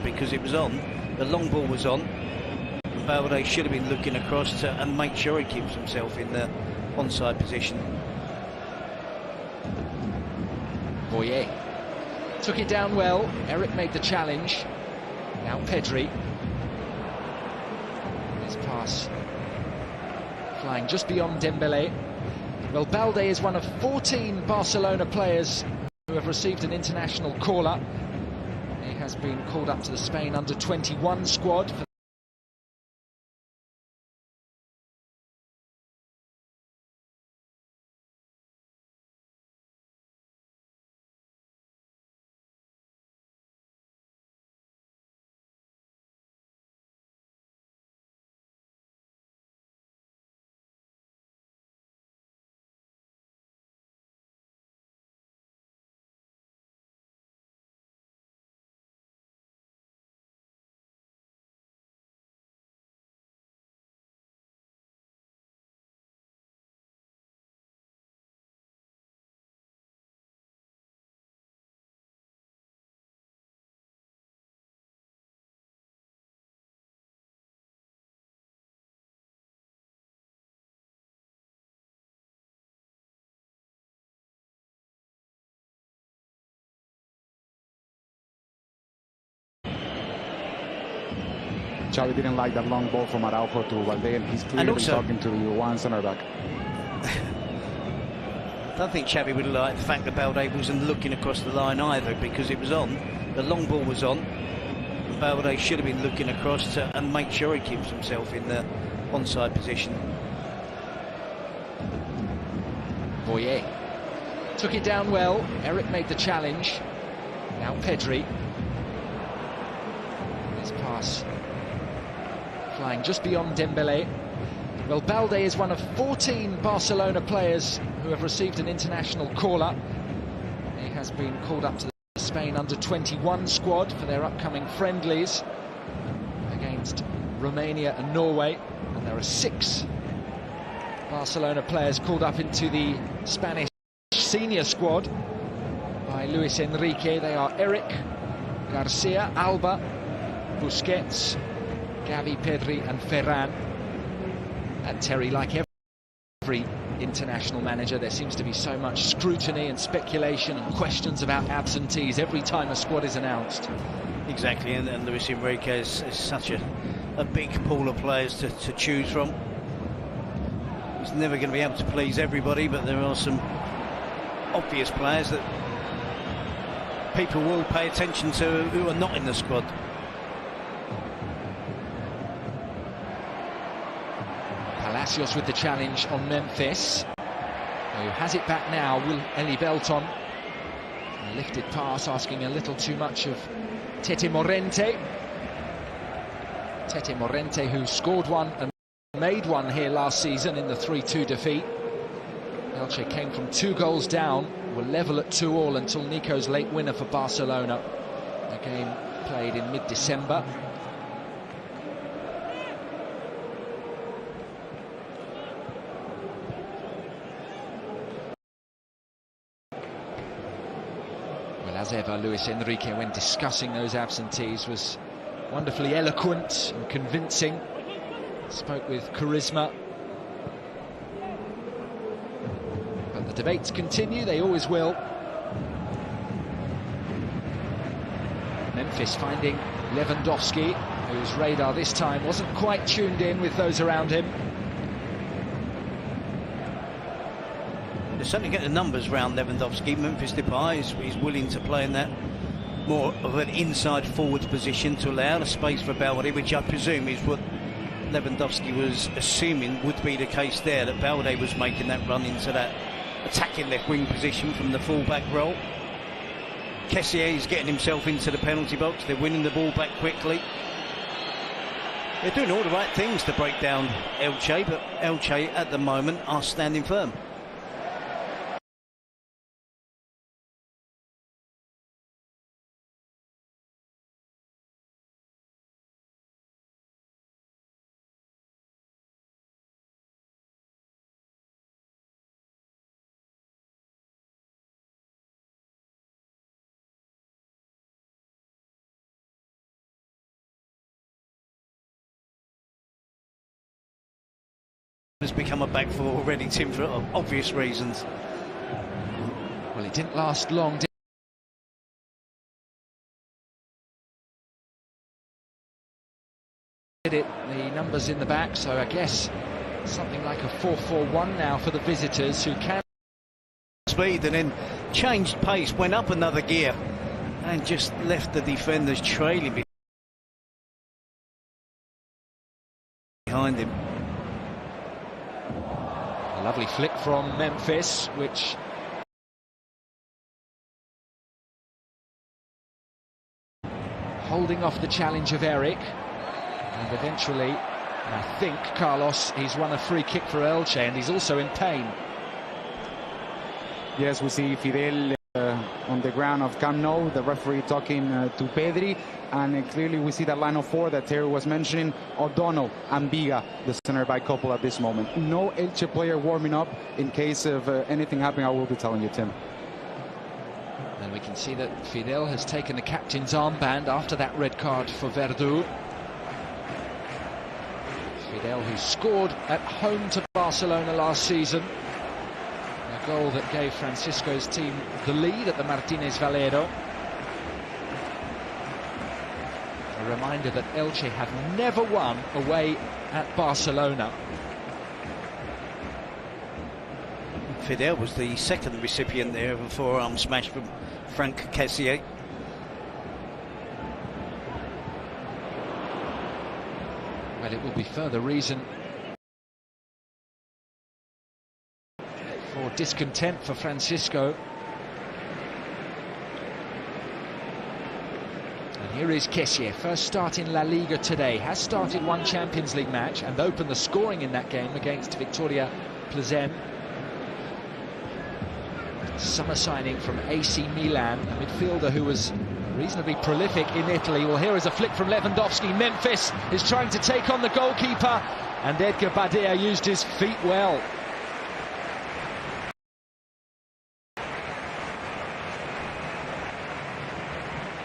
because it was on. The long ball was on. And Balde should have been looking across and make sure he keeps himself in the onside position. Boyer took it down well. Eric made the challenge. Now Pedri. His pass flying just beyond Dembele. Well, Balde is one of 14 Barcelona players who have received an international call-up. He has been called up to the Spain under-21 squad for Xavi didn't like that long ball from Araujo to Balde, and he's clearly also talking to the one centre back. I don't think Xavi would like the fact that Balde wasn't looking across the line either, because it was on. The long ball was on. And Balde should have been looking across and make sure he keeps himself in the onside position. Boyer took it down well. Eric made the challenge. Now Pedri. His pass flying just beyond Dembele. Well, Balde is one of 14 Barcelona players who have received an international call-up. He has been called up to the Spain under-21 squad for their upcoming friendlies against Romania and Norway. And there are 6 Barcelona players called up into the Spanish senior squad by Luis Enrique. They are Eric, Garcia, Alba, Busquets, Gavi, Pedri and Ferran. And Terry, like every international manager, there seems to be so much scrutiny and speculation and questions about absentees every time a squad is announced. Exactly, and Luis Enrique is such a big pool of players to choose from. He's never going to be able to please everybody, but there are some obvious players that people will pay attention to who are not in the squad. Palacios with the challenge on Memphis, who has it back now. Will Eli Belton. A lifted pass asking a little too much of Tete Morente. Tete Morente, who scored one and made one here last season in the 3-2 defeat. Elche came from 2 goals down, were level at 2-2 until Nico's late winner for Barcelona. The game played in mid-December. Well, as ever, Luis Enrique, when discussing those absentees, was wonderfully eloquent and convincing. Spoke with charisma. But the debates continue, they always will. Memphis finding Lewandowski, whose radar this time wasn't quite tuned in with those around him. They're certainly getting the numbers round Lewandowski. Memphis Depay is willing to play in that more of an inside forward position to allow the space for Balde, which I presume is what Lewandowski was assuming would be the case there, that Balde was making that run into that attacking left wing position from the full-back role. Kessié is getting himself into the penalty box. They're winning the ball back quickly. They're doing all the right things to break down Elche, but Elche at the moment are standing firm. has become a back four already, Tim, for obvious reasons. Well, it didn't last long, did it? The numbers in the back, so I guess something like a 4-4-1 now for the visitors, who can speed and then changed pace, went up another gear and just left the defenders trailing behind him. A lovely flick from Memphis, which holding off the challenge of Eric, and eventually, I think, Carlos, he's won a free kick for Elche, and he's also in pain. Yes, we see Fidel on the ground of Camp Nou, the referee talking to Pedri, and clearly we see that line of four that Terry was mentioning, O'Donnell and Biga, the center-back couple at this moment. No Elche player warming up. In case of anything happening, I will be telling you, Tim. And we can see that Fidel has taken the captain's armband after that red card for Verdú. Fidel, who scored at home to Barcelona last season, a goal that gave Francisco's team the lead at the Martínez Valero. A reminder that Elche have never won away at Barcelona. Fidel was the second recipient there of a forearm smash from Frank Kessié. Well, it will be further reason for discontent for Francisco. And here is Kessié, first start in La Liga today. Has started one Champions League match and opened the scoring in that game against Victoria Plzen. Summer signing from AC Milan, a midfielder who was reasonably prolific in Italy. Well, here is a flick from Lewandowski. Memphis is trying to take on the goalkeeper, and Edgar Badea used his feet well.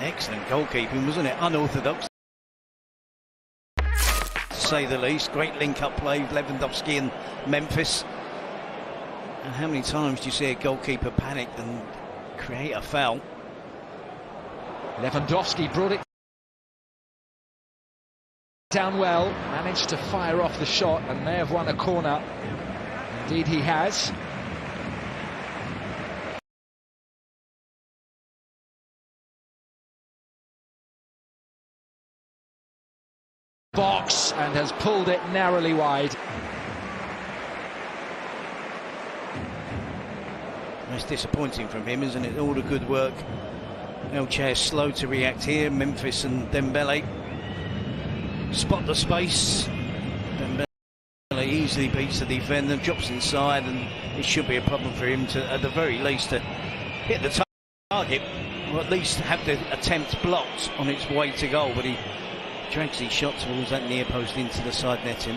Excellent goalkeeping, wasn't it? Unorthodox, to say the least. Great link-up play with Lewandowski and Memphis. And how many times do you see a goalkeeper panic and create a foul? Lewandowski brought it down well, managed to fire off the shot and may have won a corner. Indeed he has. Box, and has pulled it narrowly wide. It's disappointing from him, isn't it? All the good work. Elche is slow to react here. Memphis and Dembele spot the space. Dembele easily beats the defender, drops inside, and it should be a problem for him to, at the very least, to hit the target, or at least have the attempt blocked on its way to goal. But he drags his shot towards that near post into the side netting.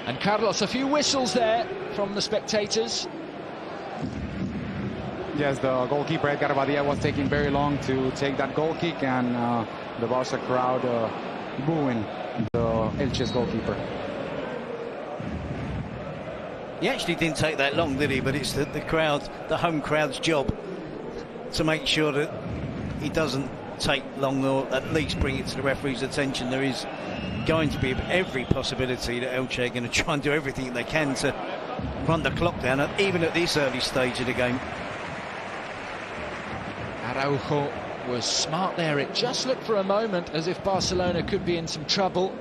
And Carlos, a few whistles there from the spectators. Yes, the goalkeeper Edgar Badea was taking very long to take that goal kick, and the Barca crowd booing the Elche's goalkeeper. He actually didn't take that long, did he? But it's the crowd, the home crowd's job to make sure that he doesn't take long, or at least bring it to the referee's attention. There is going to be every possibility that Elche are going to try and do everything they can to run the clock down, even at this early stage of the game. Araujo was smart there. It just looked for a moment as if Barcelona could be in some trouble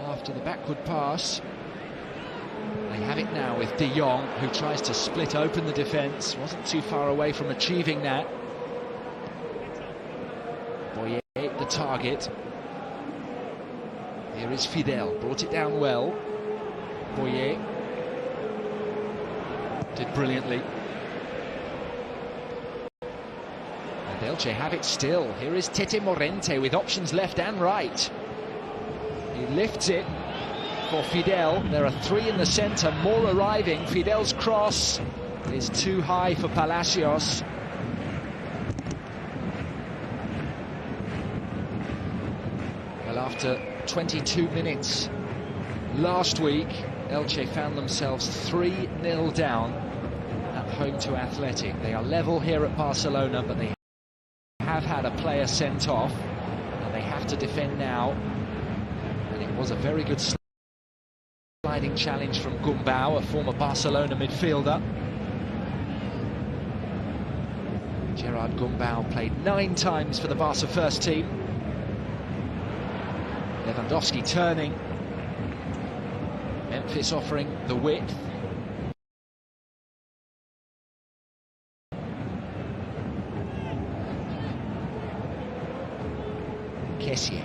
after the backward pass. They have it now with De Jong, who tries to split open the defence. Wasn't too far away from achieving that. Boyer, the target. Here is Fidel, brought it down well. Boyer did brilliantly. And Elche have it still. Here is Tete Morente with options left and right. He lifts it for Fidel. There are three in the centre, more arriving. Fidel's cross is too high for Palacios. after 22 minutes last week, Elche found themselves 3-0 down at home to Athletic. They are level here at Barcelona, but they have had a player sent off, and they have to defend now. And it was a very good sliding challenge from Gumbau, a former Barcelona midfielder. Gerard Gumbau played 9 times for the Barca first team. Lewandowski turning. Memphis offering the width. Kessié.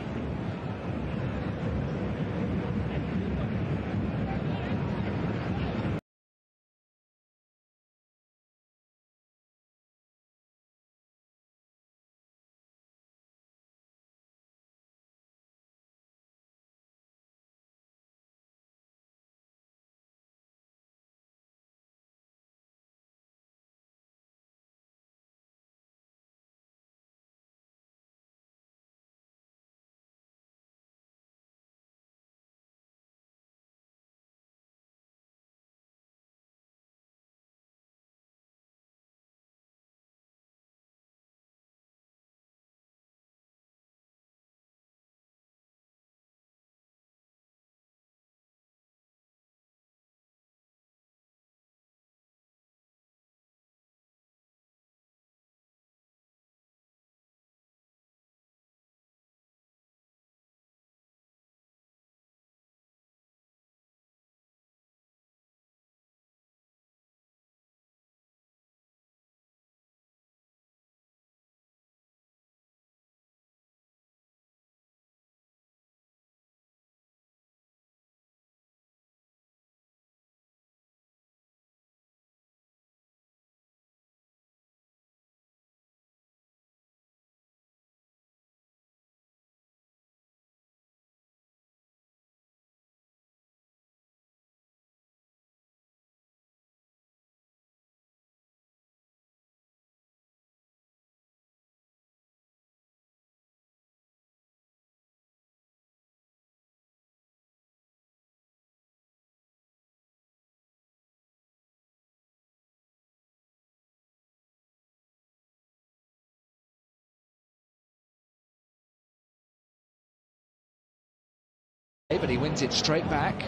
But he wins it straight back.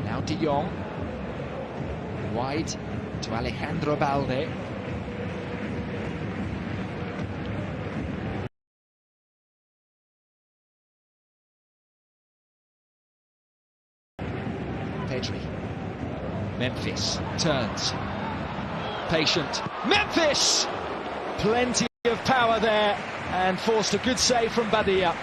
Now De Jong. Wide to Alejandro Balde. Pedri. Memphis turns. Patient. Memphis! Plenty of power there, and forced a good save from Badia.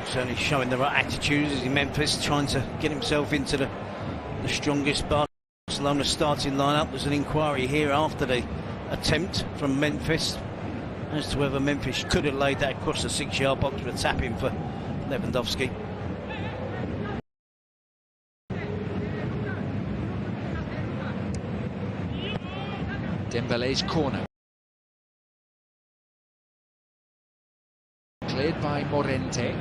Certainly showing the right attitudes as in Memphis, trying to get himself into the strongest Barcelona starting lineup. There's an inquiry here after the attempt from Memphis as to whether Memphis could have laid that across the 6-yard box with a tap in for Lewandowski. Dembele's corner. Cleared by Morente.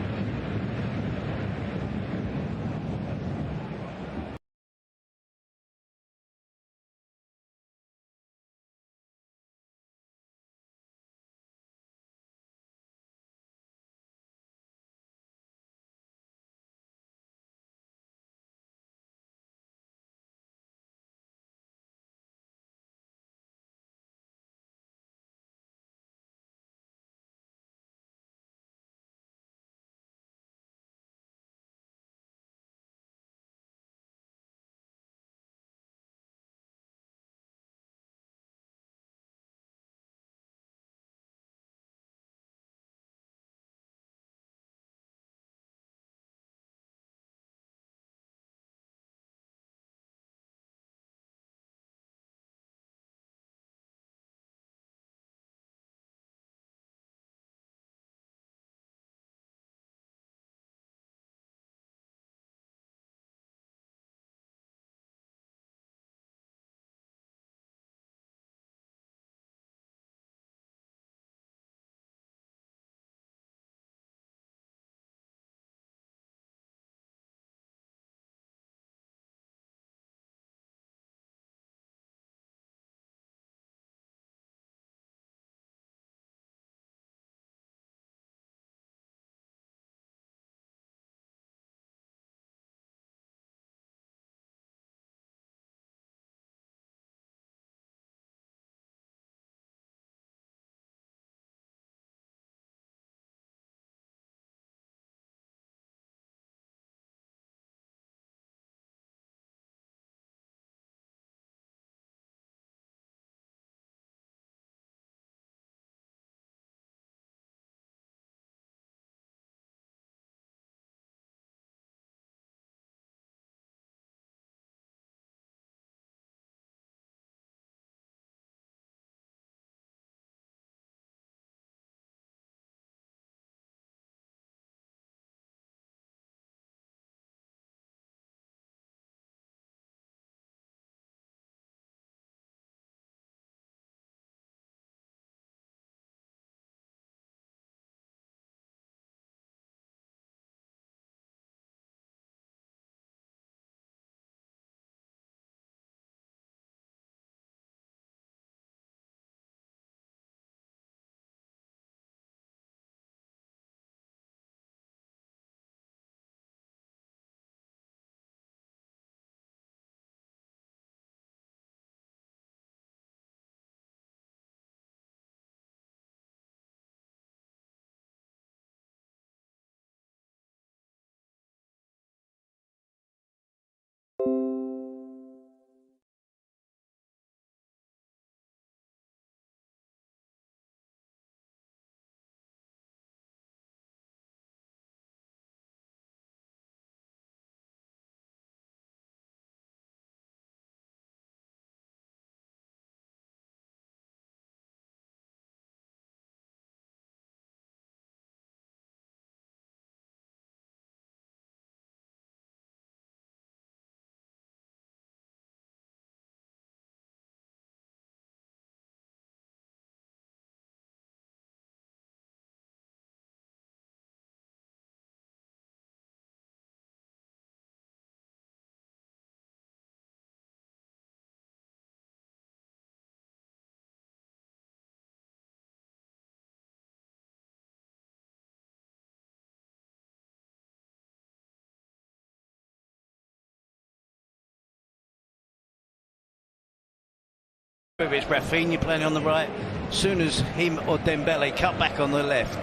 Whether it's Rafinha playing on the right, as soon as him or Dembele cut back on the left,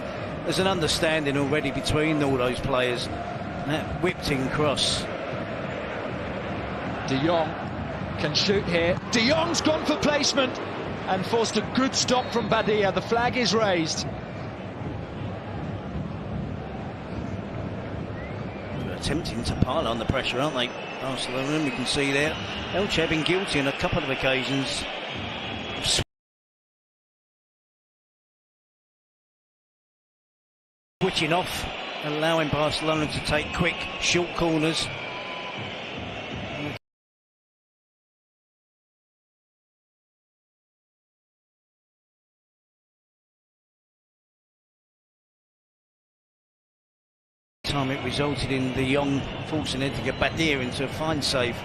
there's an understanding already between all those players. And that whipped-in cross. De Jong can shoot here. De Jong's gone for placement and forced a good stop from Badia. The flag is raised. They're attempting to pile on the pressure, aren't they? Barcelona, we can see there. Elche have been guilty on a couple of occasions. Switching off, allowing Barcelona to take quick, short corners. Time it resulted in De Jong forcing Edgar Badia into a fine save.